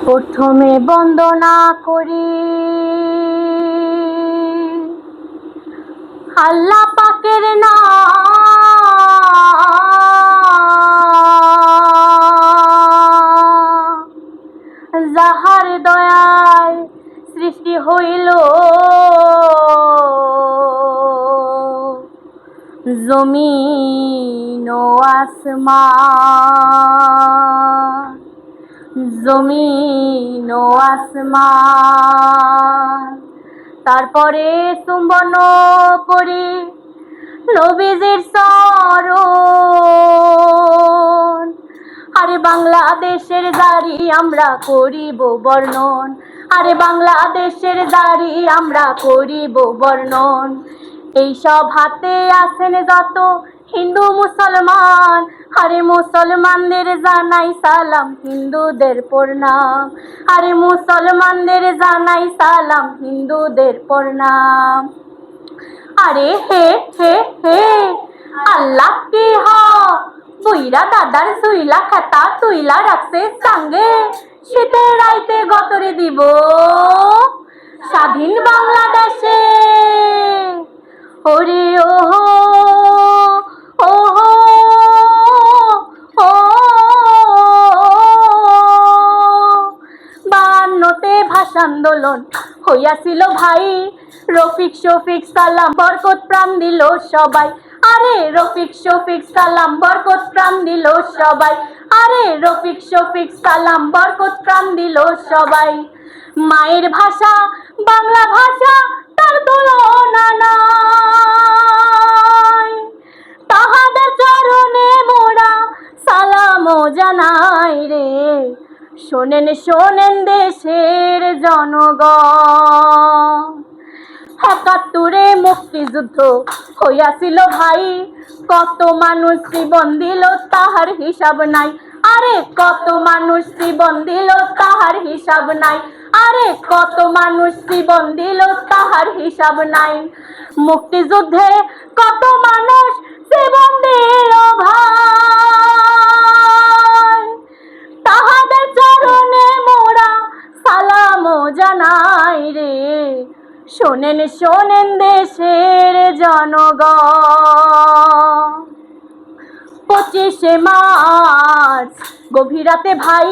প্রথমে বন্দনা করি আল্লাহ পাকের নাম, যাহার দয়ায় সৃষ্টি হইল জমিন ও আসমান, জমিন ও আসমান। তারপরে চুম্বন করি নবীজির চরণ। আরে বাংলাদেশের জারি আমরা করিব বর্ণন, আরে বাংলাদেশের জারি আমরা করিব বর্ণন। এইসব হাতে আছেন যত হিন্দু মুসলমান, আরে মুসলমানদের জানাই সালাম, হিন্দুদের প্রণাম। আরে মুসলমানদের জানাই সালাম, হিন্দুদের প্রণাম। আরে হে হে হে আল্লাহ কি বুইরা দাদার সুইলা খাতা তুইলা রাখছে সঙ্গে, শীতের রাইতে গতরে দিব স্বাধীন বাংলাদেশে। ওরে ওহো ওহো ও 52তে ভাষা আন্দোলন হইয়াছিল ভাই, রফিক শফিক সালাম বরকত প্রাণ দিল সবাই। আরে রফিক শফিক সালাম বরকত প্রাণ দিল সবাই, আরে রফিক শফিক সালাম বরকত প্রাণ দিল সবাই। মায়ের ভাষা বাংলা ভাষা তার তুলনা নাই, তাহাদের চরণে মোরা সালাম জানাই রে। শোনেন শোনেন দেশের জনগণ, ৭১-এ মুক্তিযুদ্ধ হইয়াছিল ভাই, কত মানুষ জীবন দিল তাহার হিসাব নাই। আরে কত মানুষ জীবন দিল তাহার হিসাব নাই, আরে কত মানুষ জীবন দিল তাহার হিসাব নাই। মুক্তিযুদ্ধে কত মানুষ জীবন দিল ভাই, তাহাদের চরণে মোরা সালাম জানাই রে। শোনেন শোনেন দেশের জনগণ, 25শে মার্চ গভীর রাতে ভাই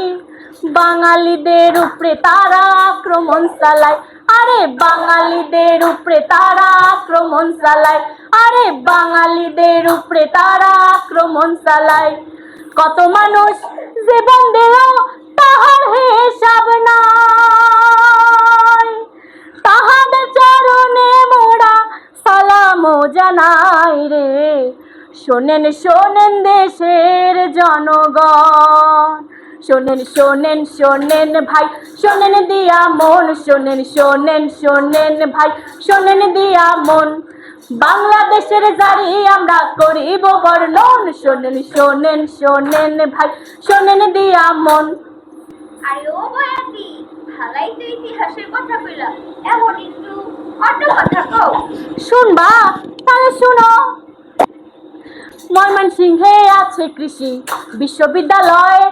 বাঙালিদের উপরে তারা আক্রমণ চালায়। আরে বাঙালিদের উপরে তারা আক্রমণ চালায়, আরে বাঙালিদের উপরে তারা আক্রমণ চালায়। কত মানুষ জীবন দিল তাহার হিসাব নাই, তাহাদের চরণে মোরা সালাম জানাই রে। শোনেন শোনেন দেশের জনগণ, শোনেন শোনেন শোনেন ভাই শোনেন দিয়া মন, শোনেন শোনেন শোনেন ভাই শোনেন দিয়া মন। বাংলাদেশের জারি আমরা করিব বর্ণন, শোনেন শোনেন শোনেন ভাই শোনেন দিয়া মন। আরে ও বয়াতি, ভালাই তো ইতিহাসের কথা কইলা, এমন একটু অন্য কথা কও। শুনবা? তাহলে শুনো। ময়মনসিংহে আছে কৃষি বিশ্ববিদ্যালয়,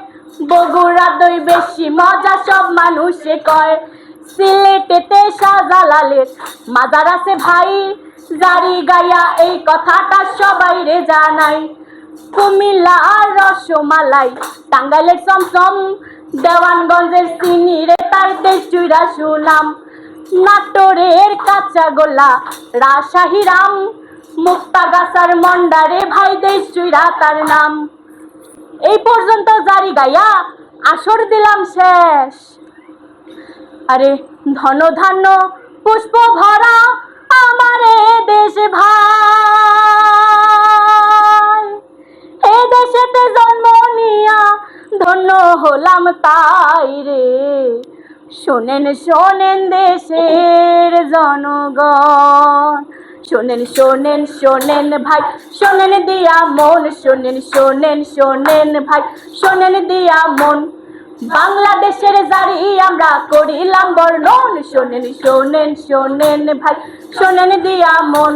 বগুড়া দই বেশি মজা সব মানুষে কয়। সিলেটেতে শাহজালালের মাজার আছে ভাই, জারি গায়া এই কথাটা সবাই রে জানাই। কুমিল্লা আর রসমালাই, টাঙ্গাইলের চমচম, দেওয়ানগঞ্জের চিনি রে তাই দেশ জুইরা সুনাম। নাটোরের কাঁচা গোলা রাজশাহী রাম, মুক্তাগাছার মন্ডারে ভাই দেশ জুইরা তার নাম। এই পর্যন্ত জারি গাইয়া আসর দিলাম শেষ। আরে ধন ধান্য পুষ্প ভরা আমারে দেশ ভাই, এ দেশেতে জন্ম নিয়া ধন্য হলাম তাই রে। শোনেন শোনেন দেশের জনগণ, শোনেন শোনেন শোনেন ভাই শোনেন দিয়া মন, শোনেন শোনেন শোনেন ভাই শোনেন দিয়া মন। বাংলাদেশের জারি আমরা করিলাম বর্ণন, শোনেন শোনেন শোনেন ভাই শোনেন দিয়া মন।